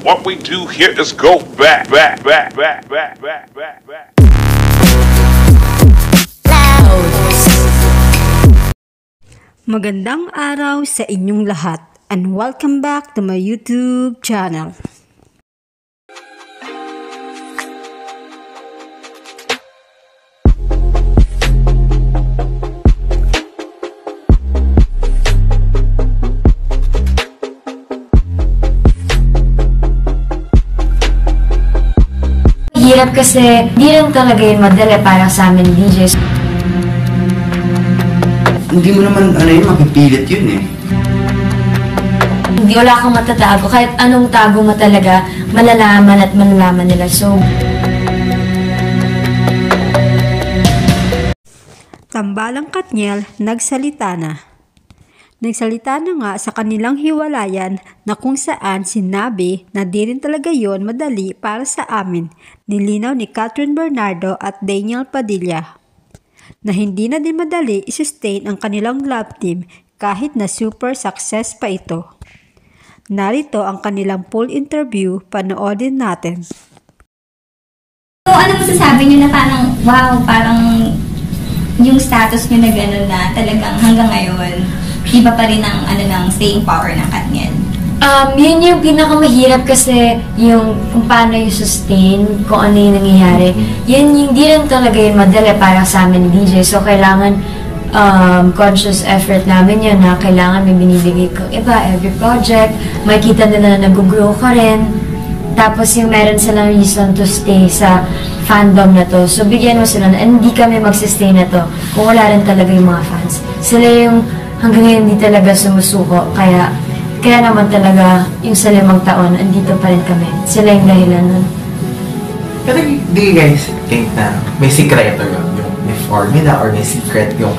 What we do here is go back. Magandang araw sa inyong lahat and welcome back to my YouTube channel. Hirap kasi di rin talaga yun madali para sa amin DJs. Hindi mo naman mapipilit yun eh. Hindi wala kang matatago. Kahit anong tago mo talaga, malalaman at malalaman nila. So, Tambalang Katniel, nagsalita na. Nagsalita na nga sa kanilang hiwalayan na kung saan sinabi na di rin talaga yon madali para sa amin, nilinaw ni Catherine Bernardo at Daniel Padilla. Na hindi na din madali i-sustain ang kanilang love team kahit na super success pa ito. Narito ang kanilang full interview, panoodin natin. So ano masasabi niyo na parang wow, parang yung status niyo na gano'n na talagang hanggang ngayon, iba pa rin ang ng staying power ng Katniel? yun yung pinakamahirap kasi yung kung paano yung sustain, kung ano yung nangyayari. Yun yung di rin talaga yun madali para sa amin DJ. So, kailangan conscious effort namin yun na kailangan may binibigay kang iba, every project. Makikita nila na nag-grow ka rin. Tapos yung meron silang reason to stay sa fandom na to. So, bigyan mo sila na hindi kami mag-sustain na to kung wala rin talaga yung mga fans. Sila yung hanggang ngayon hindi talaga sumusuko. Kaya naman talaga yung sa 5 taon, andito pa rin kami. Sila yung dahilan nun. Pero do you guys think na may sikreto yun? Yung may formula or may secret yung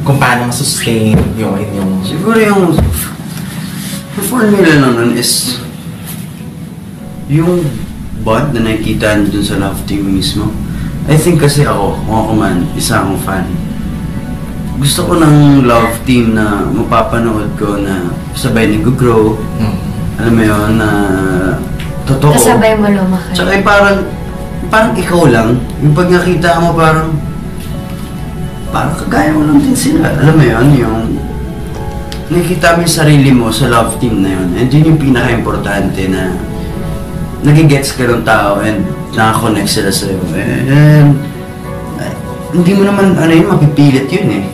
kung paano masustain yung inyong... Siguro yung formula nun is yung bond na nakikita dun sa love team mismo. I think kasi kung ako man, isa akong fan. Gusto ko ng love team na mapapanood ko na sabay nag-grow. Alam mo yun, na totoo. Kasabay mo lumaki. Tsaka parang ikaw lang. Yung pag nakita mo parang kagaya mo lang din sila. Alam mo yun, yung nakikita mo yung sarili mo sa love team na yun. And yun yung pinaka-importante na nagigets ka ng tao and nakakonect sila sa'yo. And hindi mo naman mapipilit yun eh.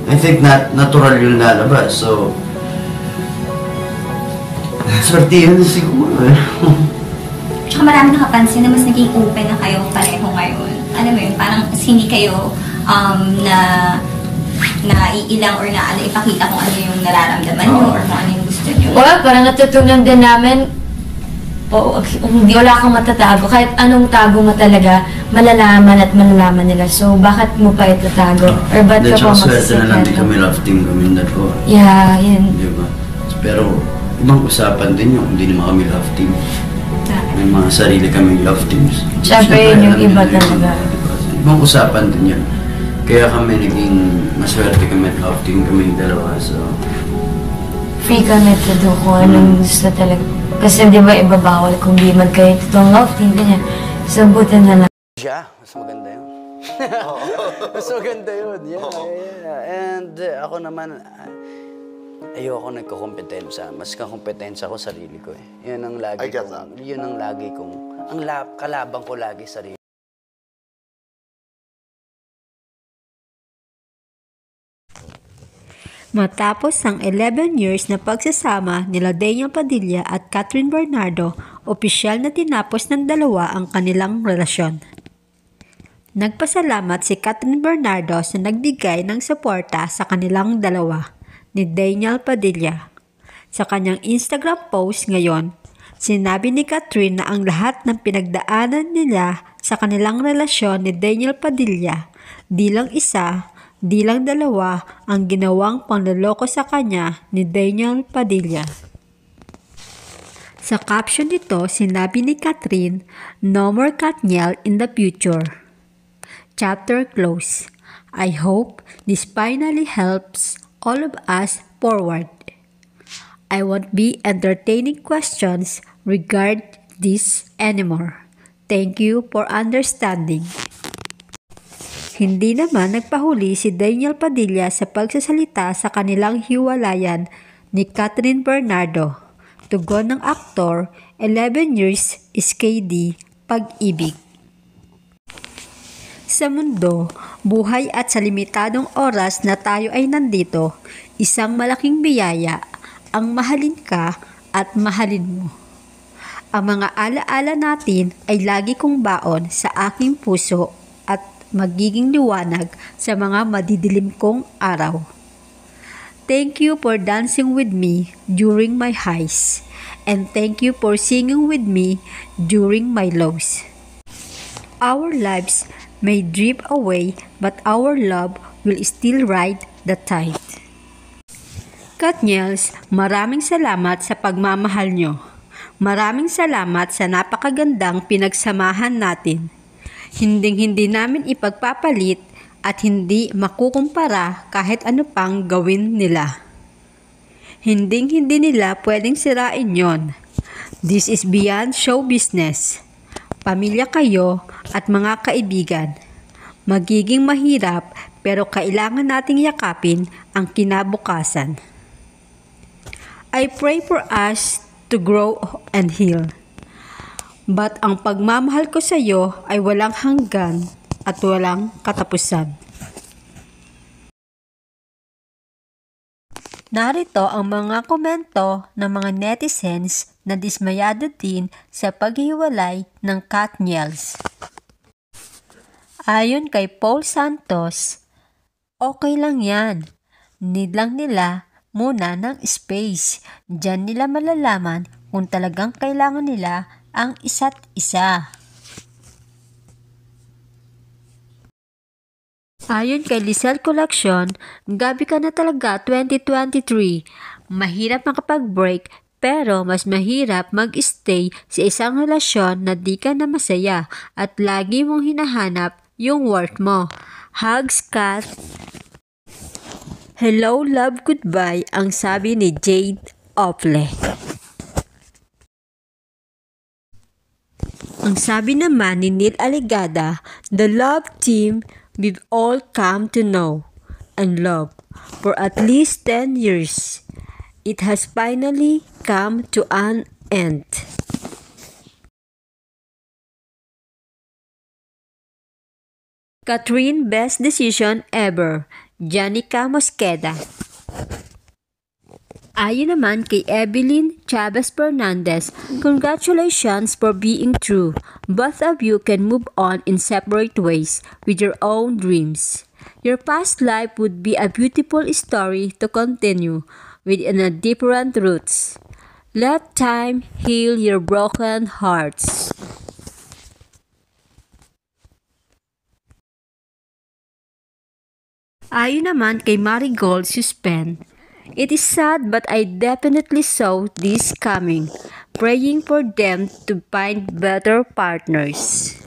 I think natural yung lalabas. So, swerte yun siguro eh. Tsaka marami nakapansin na mas naging open na kayo pareho ngayon. Alam mo yun, parang hindi kayo na iilang or na ipakita kung ano yung nararamdaman nyo or kung ano yung gusto nyo. Parang natutunan din namin hindi wala kang matatago. Kahit anong tago mo talaga, malalaman at malalaman nila. So, bakit mo pa itatago? Or ba't ka pa swerte na lang din kami love team kami dalawa. Yeah, yun. Diba? Pero, ibang usapan din yung hindi naman kami love team. May mga sarili kami love teams. Siyempre, yun yung iba talaga. Ibang usapan din yun. Kaya kami naging maswerte kami at love team kami dalawa. So, Free kami to do kung anong gusto talaga. Kasi di ba ibabawal kung di man kayo totoong love team, ganyan. So, buti na lang. Siya, mas maganda yun. Mas maganda yun, yeah. And ako naman, ayoko nagkakompetensya. Mas kakompetensya ko sarili ko eh. Yun ang lagi kalabang ko lagi sarili. Matapos ang 11 years na pagsasama nila Daniel Padilla at Catherine Bernardo, opisyal na tinapos ng dalawa ang kanilang relasyon. Nagpasalamat si Catherine Bernardo sa nagbigay ng suporta sa kanilang dalawa ni Daniel Padilla. Sa kanyang Instagram post ngayon, sinabi ni Catherine na ang lahat ng pinagdaanan nila sa kanilang relasyon ni Daniel Padilla, di lang isa, di lang dalawa ang ginawang panloloko sa kanya ni Daniel Padilla. Sa caption nito, sinabi ni Catherine, "No more Katniel in the future. Chapter close. I hope this finally helps all of us forward. I won't be entertaining questions regarding this anymore. Thank you for understanding. Hindi naman nagpahuli si Daniel Padilla sa pagsasalita sa kanilang hiwalayan ni Catherine Bernardo. Tugon ng aktor, 11 years SKD, pag-ibig. Sa mundo, buhay at sa limitadong oras na tayo ay nandito, isang malaking biyaya, ang mahalin ka at mahalin mo. Ang mga alaala natin ay lagi kong baon sa aking puso at magiging liwanag sa mga madidilim kong araw. Thank you for dancing with me during my highs, and thank you for singing with me during my lows. Our lives may drift away, but our love will still ride the tide. Katniels, maraming salamat sa pagmamahal nyo. Maraming salamat sa napakagandang pinagsamahan natin. Hinding-hindi namin ipagpapalit at hindi makukumpara kahit ano pang gawin nila. Hinding-hindi nila pwedeng sirain yon. This is beyond show business. Pamilya kayo at mga kaibigan. Magiging mahirap pero kailangan nating yakapin ang kinabukasan. I pray for us to grow and heal. But ang pagmamahal ko sa iyo ay walang hanggan at walang katapusan. Narito ang mga komento ng mga netizens na dismayado din sa paghiwalay ng Katniels. Ayon kay Paul Santos, okay lang yan. Need lang nila muna ng space. Diyan nila malalaman kung talagang kailangan nila ang isa't isa. Ayon kay Lizelle Collection, gabi ka na talaga 2023. Mahirap makapag-break pero mas mahirap mag-stay sa isang relasyon na di ka na masaya at lagi mong hinahanap yung worth mo. Hugs, Kat. Hello, love, goodbye, ang sabi ni Jade Ofle. Ang sabi naman ni Neil Aligada, the love team we've all come to know and love for at least 10 years. It has finally come to an end. Catherine, best decision ever. Janica Mosqueda. Ayon naman kay Evelyn Chavez Fernandez, congratulations for being true. Both of you can move on in separate ways with your own dreams. Your past life would be a beautiful story to continue with in a different roots. Let time heal your broken hearts. Ayon naman kay Marigold Suspend, it is sad but I definitely saw this coming, praying for them to find better partners.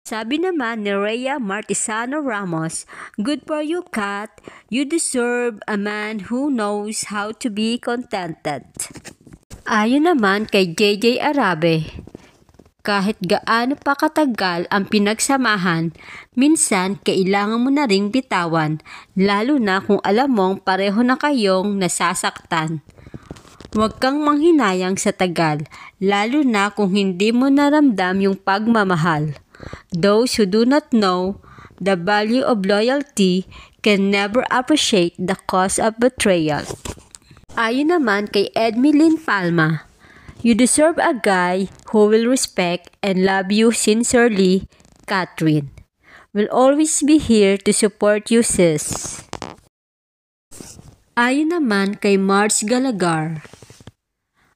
Sabi naman ni Rhea Martisano Ramos, good for you, Kat. You deserve a man who knows how to be contented. Ayon naman kay JJ Arabe, kahit gaano pa katagal ang pinagsamahan, minsan kailangan mo na ring bitawan, lalo na kung alam mong pareho na kayong nasasaktan. Huwag kang manghinayang sa tagal, lalo na kung hindi mo naramdam yung pagmamahal. Those who do not know the value of loyalty can never appreciate the cost of betrayal. Ayon naman kay Edmeline Palma, you deserve a guy who will respect and love you sincerely, Catherine. Will always be here to support you, sis. Ayon naman kay Marge Galagar,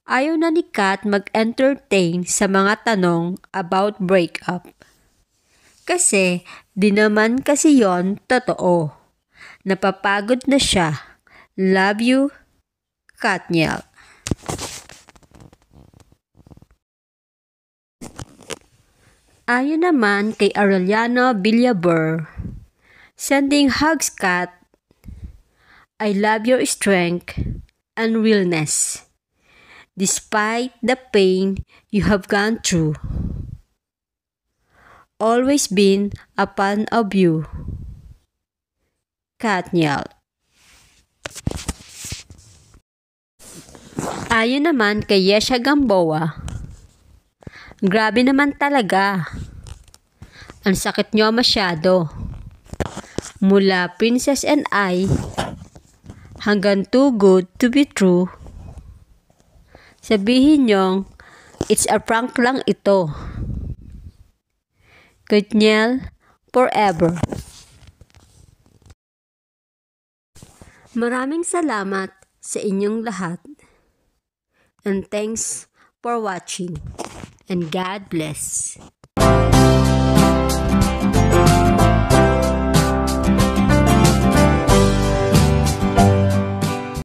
ayaw na ni Kat mag-entertain sa mga tanong about breakup. Kasi, di naman kasi yon totoo. Napapagod na siya. Love you, Katniel. Ayon naman kay Aureliano Villaber, sending hugs, Kat. I love your strength and realness. despite the pain you have gone through. Always been a fan of you. Katniel. Ayon naman kay Yesha Gamboa, grabe naman talaga. Ang sakit nyo masyado. Mula Princess and I hanggang Too Good to be True. Sabihin nyong, it's a prank lang ito. Katniel, forever. Maraming salamat sa inyong lahat. And thanks for watching. And God bless.